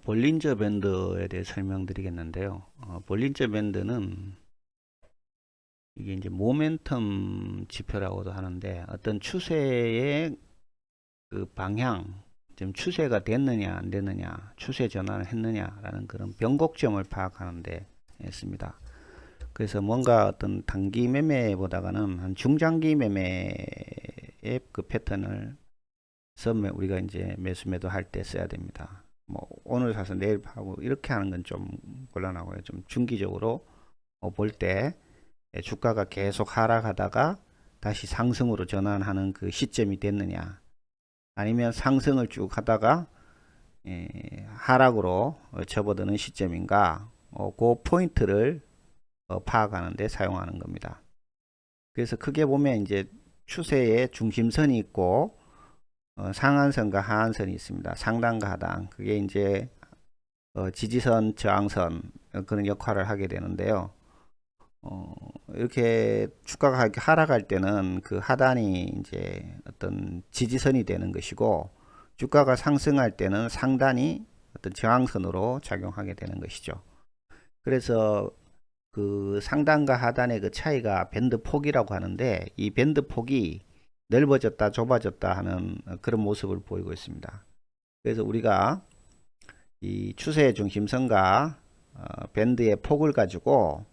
볼린저 밴드에 대해 설명드리겠는데요. 볼린저 밴드는 이게 이제 모멘텀 지표라고도 하는데 어떤 추세의 그 방향, 지금 추세가 됐느냐 안 됐느냐, 추세 전환을 했느냐라는 그런 변곡점을 파악하는데 있습니다. 그래서 뭔가 어떤 단기 매매보다가는 한 중장기 매매의 그 패턴을 우리가 이제 매수 매도할 때 써야 됩니다. 뭐 오늘 사서 내일 파고 이렇게 하는 건 좀 곤란하고요. 좀 중기적으로 볼 때 주가가 계속 하락하다가 다시 상승으로 전환하는 그 시점이 됐느냐, 아니면 상승을 쭉 하다가 하락으로 접어드는 시점인가, 그 포인트를 파악하는 데 사용하는 겁니다. 그래서 크게 보면 이제 추세의 중심선이 있고 상한선과 하한선이 있습니다. 상단과 하단. 그게 이제 지지선, 저항선 그런 역할을 하게 되는데요. 이렇게 주가가 이렇게 하락할 때는 그 하단이 이제 어떤 지지선이 되는 것이고, 주가가 상승할 때는 상단이 어떤 저항선으로 작용하게 되는 것이죠. 그래서 그 상단과 하단의 그 차이가 밴드 폭이라고 하는데, 이 밴드 폭이 넓어졌다 좁아졌다 하는 그런 모습을 보이고 있습니다. 그래서 우리가 이 추세의 중심선과 밴드의 폭을 가지고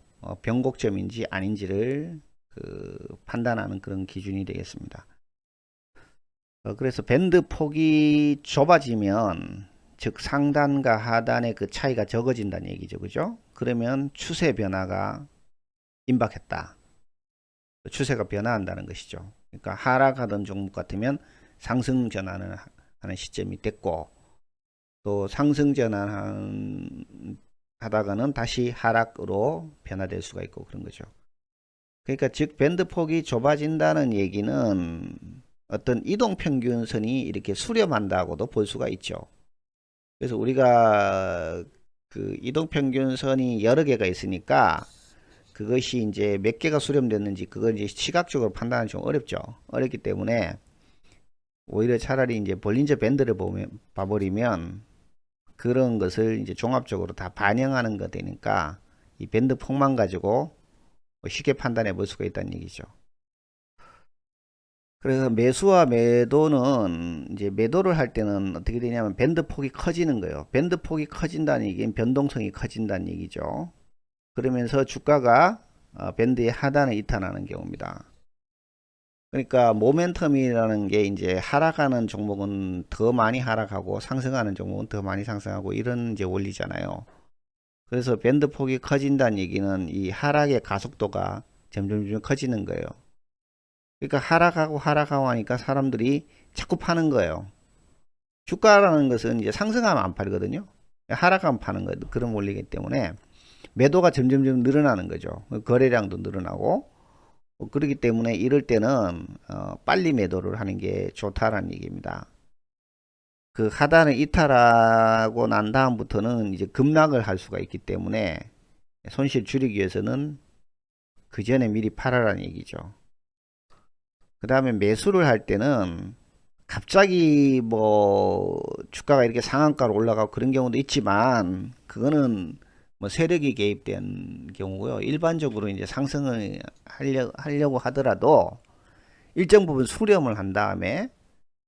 변곡점인지 아닌지를 판단하는 그런 기준이 되겠습니다. 그래서 밴드 폭이 좁아지면, 즉 상단과 하단의 그 차이가 적어진다는 얘기죠. 그죠? 그러면 추세 변화가 임박했다. 추세가 변화한다는 것이죠. 그러니까 하락하던 종목 같으면 상승 전환을 하는 시점이 됐고, 또 상승 전환 하다가는 다시 하락으로 변화될 수가 있고 그런 거죠. 그러니까 즉 밴드 폭이 좁아진다는 얘기는 어떤 이동평균선이 이렇게 수렴한다고도 볼 수가 있죠. 그래서 우리가 그 이동평균선이 여러 개가 있으니까 그것이 이제 몇 개가 수렴됐는지 그걸 이제 시각적으로 판단하기 좀 어렵죠. 어렵기 때문에 오히려 차라리 이제 볼린저 밴드를 봐버리면 그런 것을 이제 종합적으로 다 반영하는 거 되니까 이 밴드 폭만 가지고 쉽게 판단해 볼 수가 있다는 얘기죠. 그래서 매수와 매도는 이제 매도를 할 때는 어떻게 되냐면 밴드 폭이 커지는 거예요. 밴드 폭이 커진다는 얘기는 변동성이 커진다는 얘기죠. 그러면서 주가가 밴드의 하단을 이탈하는 경우입니다. 그러니까 모멘텀이라는 게 이제 하락하는 종목은 더 많이 하락하고 상승하는 종목은 더 많이 상승하고 이런 이제 원리잖아요. 그래서 밴드 폭이 커진다는 얘기는 이 하락의 가속도가 점점 커지는 거예요. 그러니까 하락하고 하니까 사람들이 자꾸 파는 거예요. 주가라는 것은 이제 상승하면 안 팔거든요. 하락하면 파는 거예요. 그런 원리이기 때문에 매도가 점점 늘어나는 거죠. 거래량도 늘어나고. 그렇기 때문에 이럴 때는 빨리 매도를 하는 게 좋다라는 얘기입니다. 그 하단을 이탈하고 난 다음부터는 이제 급락을 할 수가 있기 때문에 손실 줄이기 위해서는 그 전에 미리 팔아라는 얘기죠. 그 다음에 매수를 할 때는 갑자기 뭐 주가가 이렇게 상한가로 올라가고 그런 경우도 있지만, 그거는 뭐 세력이 개입된 경우고요. 일반적으로 이제 상승을 하려고 하더라도 일정 부분 수렴을 한 다음에,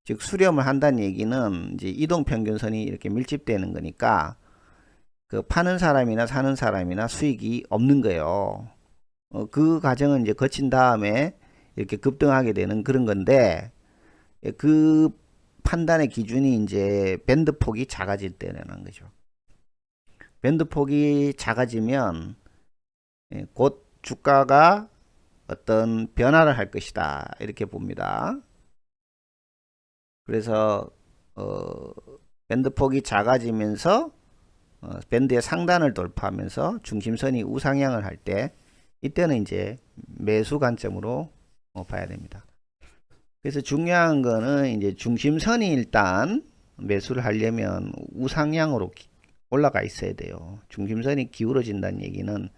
즉 수렴을 한다는 얘기는 이제 이동평균선이 이렇게 밀집되는 거니까 그 파는 사람이나 사는 사람이나 수익이 없는 거예요. 그 과정은 이제 거친 다음에 이렇게 급등하게 되는 그런 건데, 그 판단의 기준이 이제 밴드 폭이 작아질 때라는 거죠. 밴드 폭이 작아지면 곧 주가가 어떤 변화를 할 것이다, 이렇게 봅니다. 그래서 밴드 폭이 작아지면서 밴드의 상단을 돌파하면서 중심선이 우상향을 할 때, 이때는 이제 매수 관점으로 봐야 됩니다. 그래서 중요한 거는 이제 중심선이 일단 매수를 하려면 우상향으로 올라가 있어야 돼요. 중심선이 기울어진다는 얘기는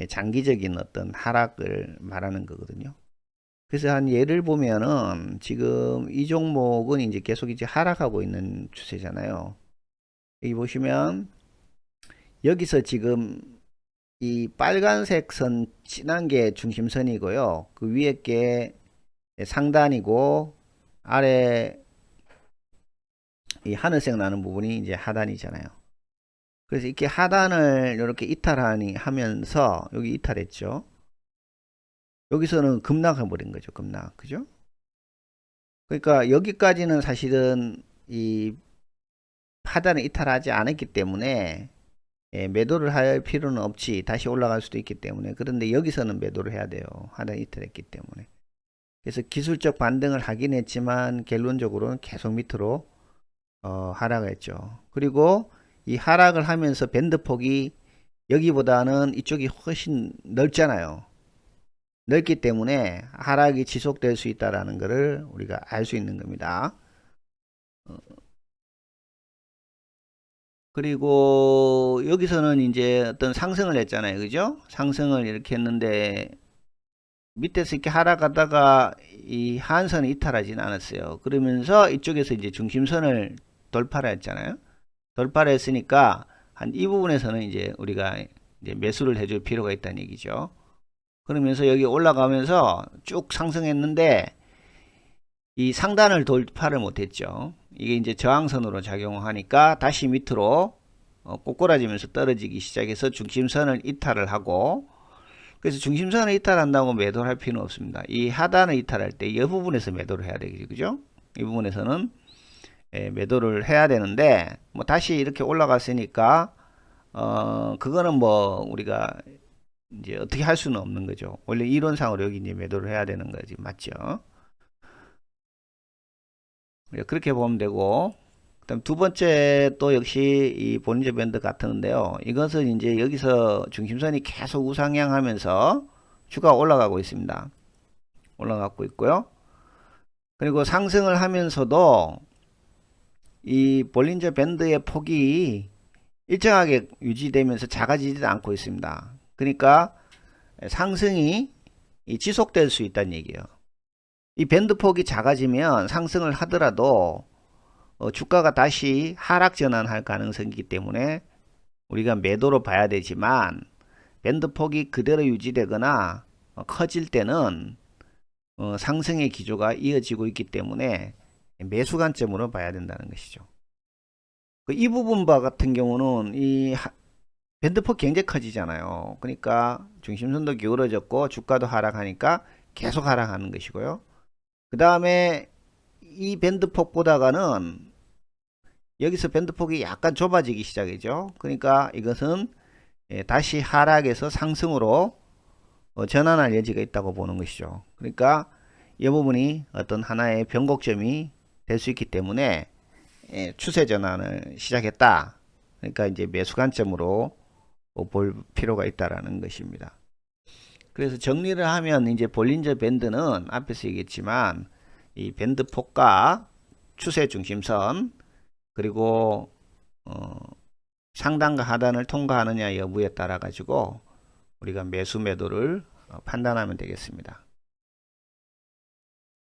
장기적인 어떤 하락을 말하는 거거든요. 그래서 한 예를 보면은 지금 이 종목은 이제 계속 이제 하락하고 있는 추세잖아요. 여기 보시면 여기서 지금 이 빨간색 선 진한 게 중심선이고요. 그 위에 게 상단이고 아래 이 하늘색 나는 부분이 이제 하단이잖아요. 그래서 이렇게 하단을 이렇게 이탈하니 하면서 여기 이탈했죠. 여기서는 급락해 버린 거죠. 급락. 그죠? 그러니까 여기까지는 사실은 이 하단을 이탈하지 않았기 때문에 매도를 할 필요는 없지. 다시 올라갈 수도 있기 때문에. 그런데 여기서는 매도를 해야 돼요. 하단 이탈했기 때문에. 그래서 기술적 반등을 하긴 했지만 결론적으로는 계속 밑으로 하락을 했죠. 그리고 이 하락을 하면서 밴드 폭이 여기보다는 이쪽이 훨씬 넓잖아요. 넓기 때문에 하락이 지속될 수 있다라는 것을 우리가 알 수 있는 겁니다. 그리고 여기서는 이제 어떤 상승을 했잖아요. 그죠? 상승을 이렇게 했는데 밑에서 이렇게 하락하다가 이 하한선이 이탈하지는 않았어요. 그러면서 이쪽에서 이제 중심선을 돌파를 했잖아요. 돌파를 했으니까 한 이 부분에서는 이제 우리가 이제 매수를 해줄 필요가 있다는 얘기죠. 그러면서 여기 올라가면서 쭉 상승했는데 이 상단을 돌파를 못했죠. 이게 이제 저항선으로 작용하니까 다시 밑으로 꼬꾸라지면서 떨어지기 시작해서 중심선을 이탈을 하고, 그래서 중심선을 이탈한다고 매도를 할 필요는 없습니다. 이 하단을 이탈할 때 이 부분에서 매도를 해야 되겠죠. 그죠? 이 부분에서는 매도를 해야 되는데 뭐 다시 이렇게 올라갔으니까 그거는 뭐 우리가 이제 어떻게 할 수는 없는 거죠. 원래 이론상으로 여기 이제 매도를 해야 되는 거지. 맞죠? 그렇게 보면 되고, 그다음 두 번째 또 역시 이 볼린저 밴드 같은데요. 이것은 이제 여기서 중심선이 계속 우상향하면서 주가 올라가고 있습니다. 올라가고 있고요. 그리고 상승을 하면서도 이 볼린저 밴드의 폭이 일정하게 유지되면서 작아지지 않고 있습니다. 그러니까 상승이 지속될 수 있다는 얘기예요. 이 밴드 폭이 작아지면 상승을 하더라도 주가가 다시 하락 전환할 가능성이 있기 때문에 우리가 매도로 봐야 되지만, 밴드 폭이 그대로 유지되거나 커질 때는 상승의 기조가 이어지고 있기 때문에 매수 관점으로 봐야 된다는 것이죠. 이 부분 같은 경우는 이 밴드 폭 굉장히 커지잖아요. 그러니까 중심선도 기울어졌고 주가도 하락하니까 계속 하락하는 것이고요. 그 다음에 이 밴드 폭보다가는 여기서 밴드 폭이 약간 좁아지기 시작이죠. 그러니까 이것은 다시 하락에서 상승으로 전환할 여지가 있다고 보는 것이죠. 그러니까 이 부분이 어떤 하나의 변곡점이 될 수 있기 때문에 추세 전환을 시작했다. 그러니까 이제 매수 관점으로 볼 필요가 있다라는 것입니다. 그래서 정리를 하면 이제 볼린저 밴드는 앞에서 얘기했지만 이 밴드 폭과 추세 중심선, 그리고 상단과 하단을 통과하느냐 여부에 따라 가지고 우리가 매수 매도를 판단하면 되겠습니다.